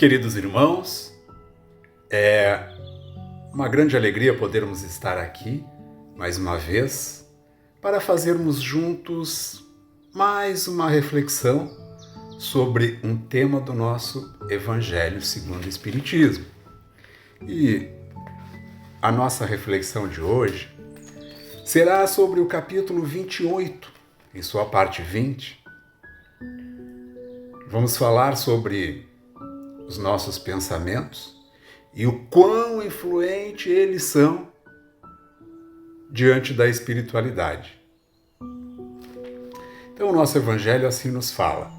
Queridos irmãos, é uma grande alegria podermos estar aqui mais uma vez para fazermos juntos mais uma reflexão sobre um tema do nosso Evangelho segundo o Espiritismo. E a nossa reflexão de hoje será sobre o capítulo 28, em sua parte 20. Vamos falar sobre os nossos pensamentos e o quão influente eles são diante da espiritualidade. Então, o nosso Evangelho assim nos fala.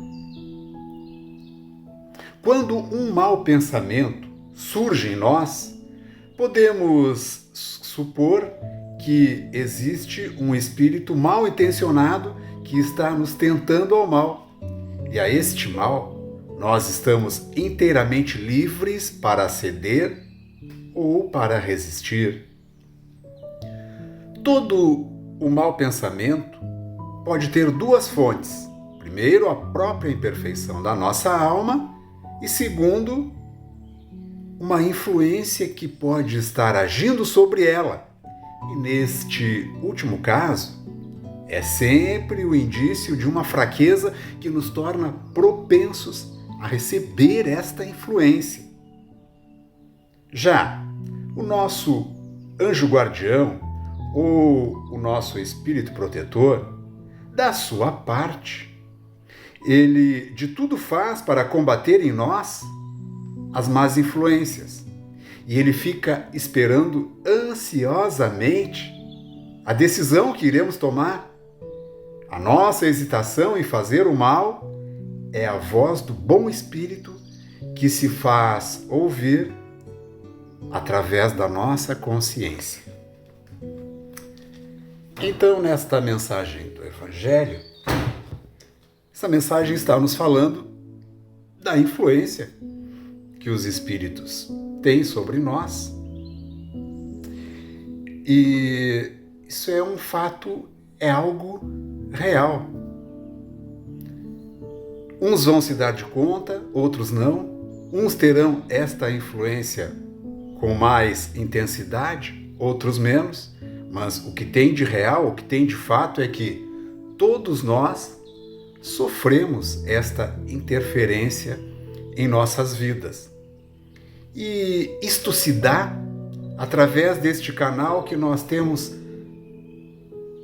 Quando um mau pensamento surge em nós, podemos supor que existe um espírito mal intencionado que está nos tentando ao mal. E a este mal, nós estamos inteiramente livres para ceder ou para resistir. Todo o mau pensamento pode ter duas fontes. Primeiro, a própria imperfeição da nossa alma e segundo, uma influência que pode estar agindo sobre ela. E neste último caso, é sempre o indício de uma fraqueza que nos torna propensos a receber esta influência. Já o nosso anjo guardião ou o nosso espírito protetor, da sua parte, ele de tudo faz para combater em nós as más influências. E ele fica esperando ansiosamente a decisão que iremos tomar. A nossa hesitação em fazer o mal é a voz do bom espírito que se faz ouvir através da nossa consciência. Então, nesta mensagem do Evangelho, essa mensagem está nos falando da influência que os espíritos têm sobre nós. E isso é um fato, é algo real. Uns vão se dar de conta, outros não. Uns terão esta influência com mais intensidade, outros menos. Mas o que tem de real, o que tem de fato é que todos nós sofremos esta interferência em nossas vidas. E isto se dá através deste canal que nós temos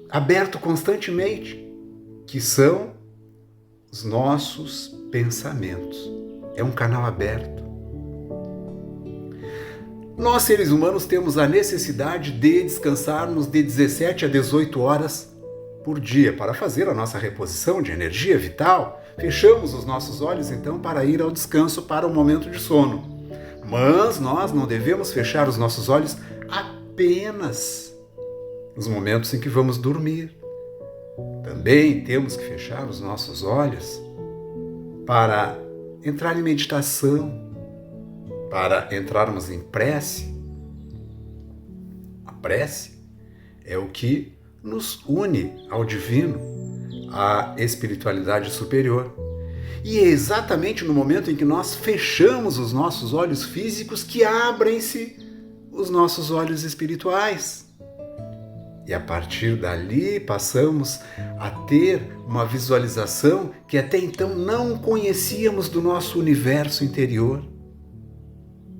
aberto constantemente, que são os nossos pensamentos. É um canal aberto. Nós, seres humanos, temos a necessidade de descansarmos de 17 a 18 horas por dia para fazer a nossa reposição de energia vital. Fechamos os nossos olhos, então, para ir ao descanso, para o momento de sono. Mas nós não devemos fechar os nossos olhos apenas nos momentos em que vamos dormir. Também temos que fechar os nossos olhos para entrar em meditação, para entrarmos em prece. A prece é o que nos une ao divino, à espiritualidade superior. E é exatamente no momento em que nós fechamos os nossos olhos físicos que abrem-se os nossos olhos espirituais. E a partir dali passamos a ter uma visualização que até então não conhecíamos do nosso universo interior.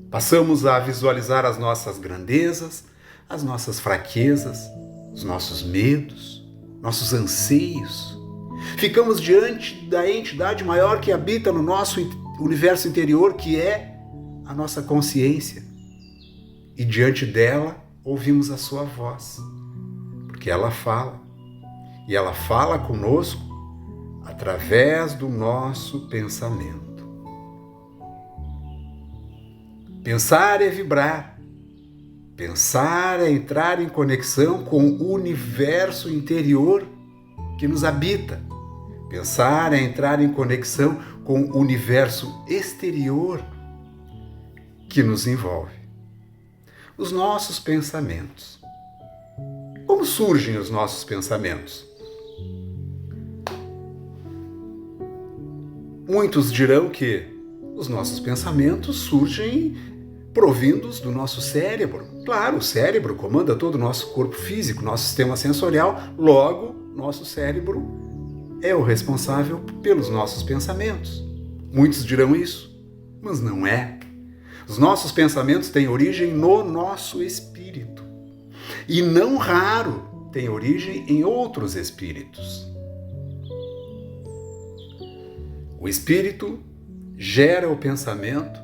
Passamos a visualizar as nossas grandezas, as nossas fraquezas, os nossos medos, nossos anseios. Ficamos diante da entidade maior que habita no nosso universo interior, que é a nossa consciência. E diante dela ouvimos a sua voz. Porque ela fala, e ela fala conosco através do nosso pensamento. Pensar é vibrar, pensar é entrar em conexão com o universo interior que nos habita. Pensar é entrar em conexão com o universo exterior que nos envolve. Os nossos pensamentos. Como surgem os nossos pensamentos? Muitos dirão que Os nossos pensamentos surgem provindos do nosso cérebro. Claro, o cérebro comanda todo o nosso corpo físico, nosso sistema sensorial, logo, nosso cérebro é o responsável pelos nossos pensamentos. Muitos dirão isso, mas não é. Os nossos pensamentos têm origem no nosso espírito. E não raro têm origem em outros espíritos. O espírito gera o pensamento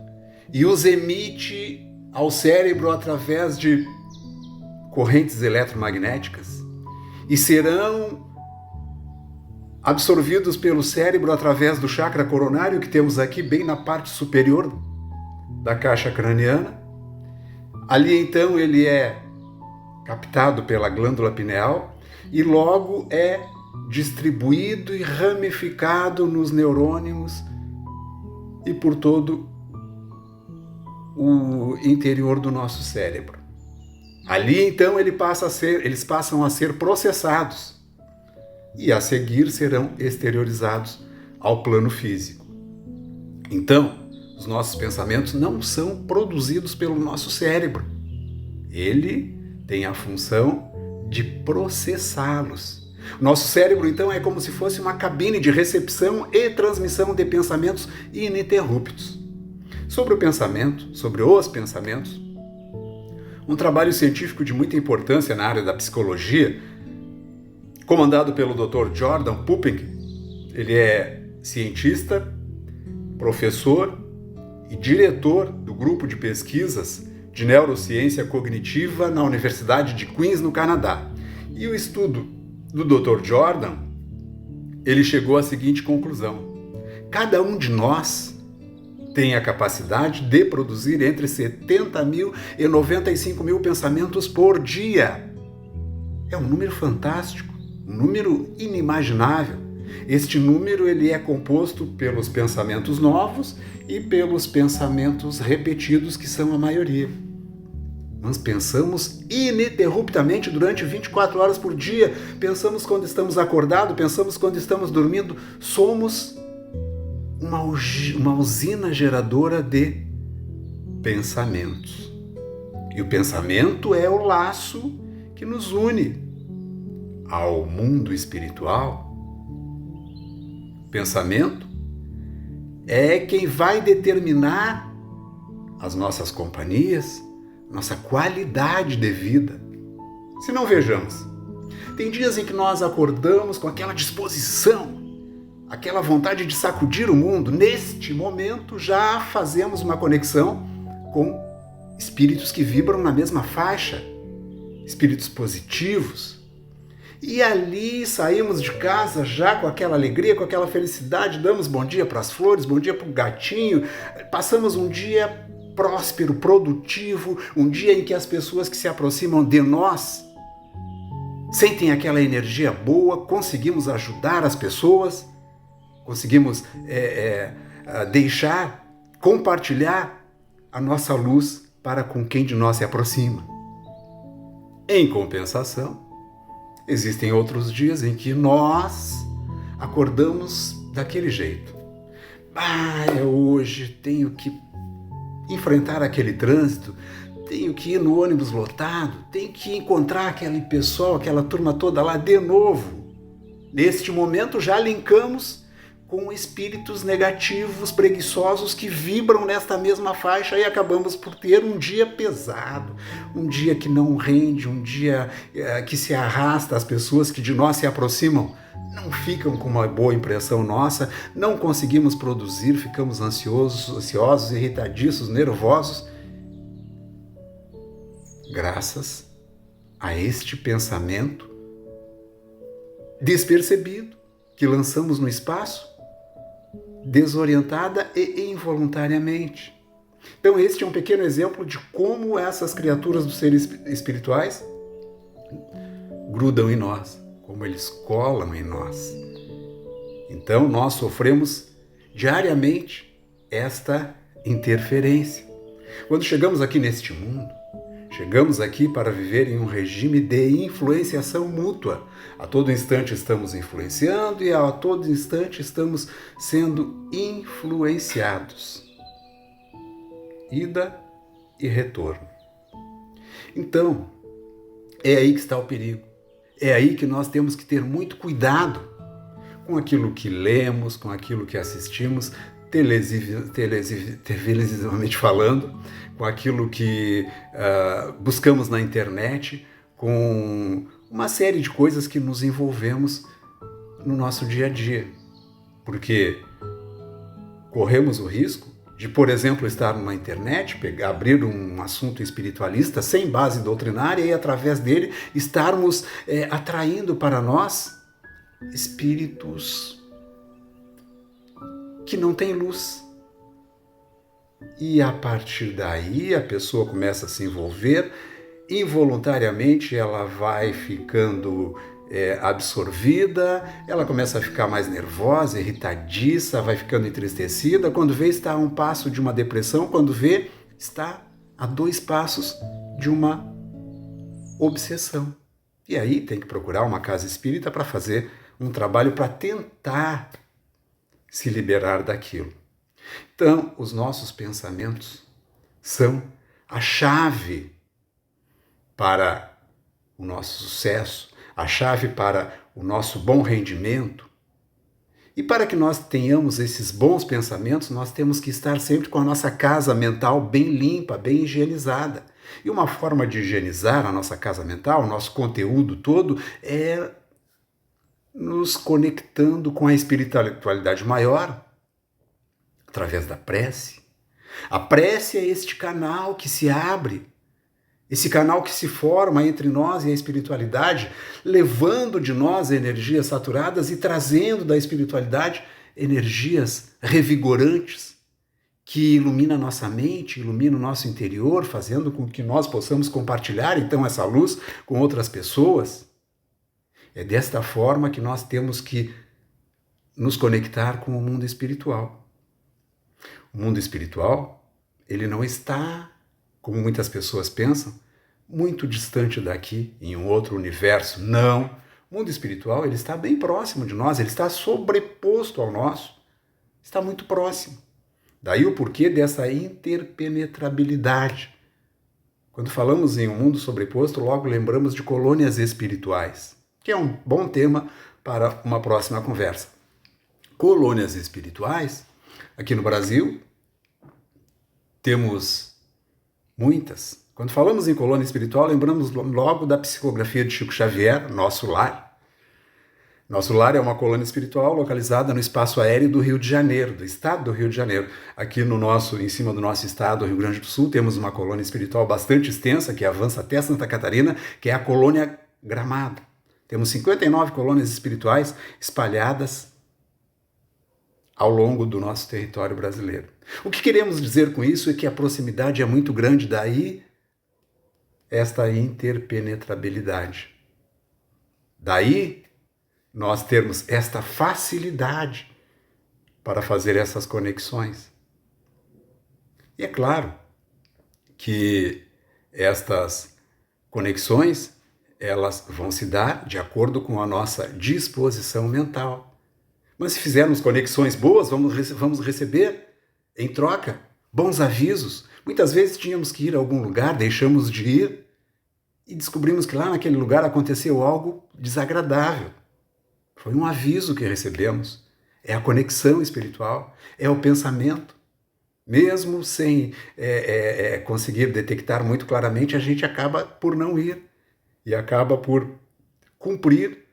e os emite ao cérebro através de correntes eletromagnéticas e serão absorvidos pelo cérebro através do chakra coronário que temos aqui bem na parte superior da caixa craniana. Ali então ele é captado pela glândula pineal e logo é distribuído e ramificado nos neurônios e por todo o interior do nosso cérebro. Ali então eles passam a ser processados e a seguir serão exteriorizados ao plano físico. Então, os nossos pensamentos não são produzidos pelo nosso cérebro. Ele tem a função de processá-los. Nosso cérebro, então, é como se fosse uma cabine de recepção e transmissão de pensamentos ininterruptos. Sobre o pensamento, sobre os pensamentos, um trabalho científico de muita importância na área da psicologia, comandado pelo Dr. Jordan Pupping. Ele é cientista, professor e diretor do grupo de pesquisas de neurociência cognitiva na Universidade de Queens, no Canadá. E o estudo do Dr. Jordan, ele chegou à seguinte conclusão: cada um de nós tem a capacidade de produzir entre 70 mil e 95 mil pensamentos por dia. É um número fantástico, um número inimaginável. Este número ele é composto pelos pensamentos novos e pelos pensamentos repetidos, que são a maioria. Nós pensamos ininterruptamente durante 24 horas por dia. Pensamos quando estamos acordados, pensamos quando estamos dormindo. Somos uma usina geradora de pensamentos. E o pensamento é o laço que nos une ao mundo espiritual. Pensamento é quem vai determinar as nossas companhias, nossa qualidade de vida. Se não, vejamos, tem dias em que nós acordamos com aquela disposição, aquela vontade de sacudir o mundo. Neste momento já fazemos uma conexão com espíritos que vibram na mesma faixa, espíritos positivos. E ali saímos de casa já com aquela alegria, com aquela felicidade, damos bom dia para as flores, bom dia para o gatinho, passamos um dia próspero, produtivo, um dia em que as pessoas que se aproximam de nós sentem aquela energia boa, conseguimos ajudar as pessoas, conseguimos compartilhar a nossa luz para com quem de nós se aproxima. Em compensação, existem outros dias em que nós acordamos daquele jeito. Hoje tenho que enfrentar aquele trânsito, tenho que ir no ônibus lotado, tenho que encontrar aquele pessoal, aquela turma toda lá de novo. Neste momento já linkamos com espíritos negativos, preguiçosos, que vibram nesta mesma faixa e acabamos por ter um dia pesado, um dia que não rende, um dia que se arrasta. As pessoas que de nós se aproximam não ficam com uma boa impressão nossa, não conseguimos produzir, ficamos ansiosos, irritadiços, nervosos, graças a este pensamento despercebido que lançamos no espaço, desorientada e involuntariamente. Então este é um pequeno exemplo de como essas criaturas dos seres espirituais grudam em nós, como eles colam em nós. Então nós sofremos diariamente esta interferência. Quando chegamos aqui neste mundo, chegamos aqui para viver em um regime de influenciação mútua. A todo instante estamos influenciando e a todo instante estamos sendo influenciados. ida e retorno. Então, é aí que está o perigo. É aí que nós temos que ter muito cuidado com aquilo que lemos, com aquilo que assistimos, televisivamente falando, com aquilo que buscamos na internet, com uma série de coisas que nos envolvemos no nosso dia a dia. Porque corremos o risco de, por exemplo, estar numa internet, abrir um assunto espiritualista sem base doutrinária e, através dele, estarmos atraindo para nós espíritos que não têm luz. E a partir daí a pessoa começa a se envolver, involuntariamente ela vai ficando absorvida, ela começa a ficar mais nervosa, irritadiça, vai ficando entristecida, quando vê está a um passo de uma depressão, quando vê está a 2 passos de uma obsessão. E aí tem que procurar uma casa espírita para fazer um trabalho para tentar se liberar daquilo. Então, os nossos pensamentos são a chave para o nosso sucesso, a chave para o nosso bom rendimento. E para que nós tenhamos esses bons pensamentos, nós temos que estar sempre com a nossa casa mental bem limpa, bem higienizada. E uma forma de higienizar a nossa casa mental, o nosso conteúdo todo, é nos conectando com a espiritualidade maior, através da prece. A prece é este canal que se abre, esse canal que se forma entre nós e a espiritualidade, levando de nós energias saturadas e trazendo da espiritualidade energias revigorantes, que ilumina a nossa mente, ilumina o nosso interior, fazendo com que nós possamos compartilhar então essa luz com outras pessoas. É desta forma que nós temos que nos conectar com o mundo espiritual. O mundo espiritual, ele não está, como muitas pessoas pensam, muito distante daqui, em um outro universo. Não. O mundo espiritual, ele está bem próximo de nós, ele está sobreposto ao nosso. Está muito próximo. Daí o porquê dessa interpenetrabilidade. Quando falamos em um mundo sobreposto, logo lembramos de colônias espirituais, que é um bom tema para uma próxima conversa. Colônias espirituais, aqui no Brasil, temos muitas. Quando falamos em colônia espiritual, lembramos logo da psicografia de Chico Xavier, Nosso Lar. Nosso Lar é uma colônia espiritual localizada no espaço aéreo do Rio de Janeiro, do estado do Rio de Janeiro. Aqui em cima do nosso estado, Rio Grande do Sul, temos uma colônia espiritual bastante extensa, que avança até Santa Catarina, que é a colônia Gramado. Temos 59 colônias espirituais espalhadas ao longo do nosso território brasileiro. O que queremos dizer com isso é que a proximidade é muito grande, daí esta interpenetrabilidade. Daí nós termos esta facilidade para fazer essas conexões. E é claro que estas conexões, elas vão se dar de acordo com a nossa disposição mental. Mas se fizermos conexões boas, vamos receber, em troca, bons avisos. Muitas vezes tínhamos que ir a algum lugar, deixamos de ir e descobrimos que lá naquele lugar aconteceu algo desagradável. Foi um aviso que recebemos. É a conexão espiritual, é o pensamento. Mesmo sem conseguir detectar muito claramente, a gente acaba por não ir e acaba por cumprir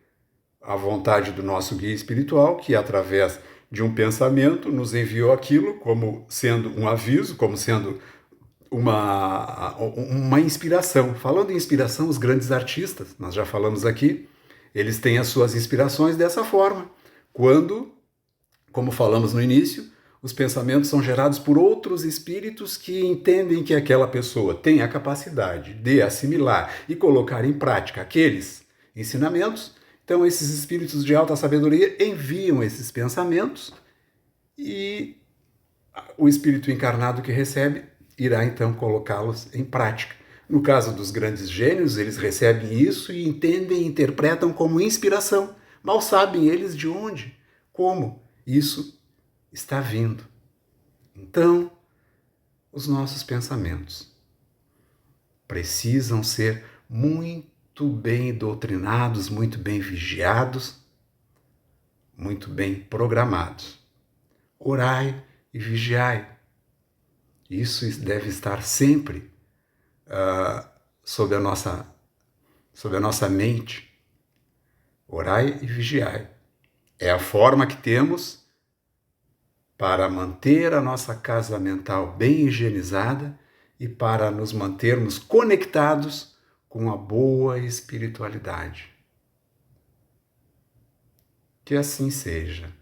a vontade do nosso guia espiritual, que através de um pensamento nos enviou aquilo como sendo um aviso, como sendo uma inspiração. Falando em inspiração, os grandes artistas, nós já falamos aqui, eles têm as suas inspirações dessa forma. Quando, como falamos no início, os pensamentos são gerados por outros espíritos que entendem que aquela pessoa tem a capacidade de assimilar e colocar em prática aqueles ensinamentos. Então, esses espíritos de alta sabedoria enviam esses pensamentos e o espírito encarnado que recebe irá, então, colocá-los em prática. No caso dos grandes gênios, eles recebem isso e entendem e interpretam como inspiração. Mal sabem eles de onde, como isso está vindo. Então, os nossos pensamentos. Precisam ser muito bem doutrinados, muito bem vigiados, muito bem programados. Orai e vigiai. Isso deve estar sempre sob a nossa mente. Orai e vigiai. É a forma que temos para manter a nossa casa mental bem higienizada e para nos mantermos conectados com a boa espiritualidade. Que assim seja.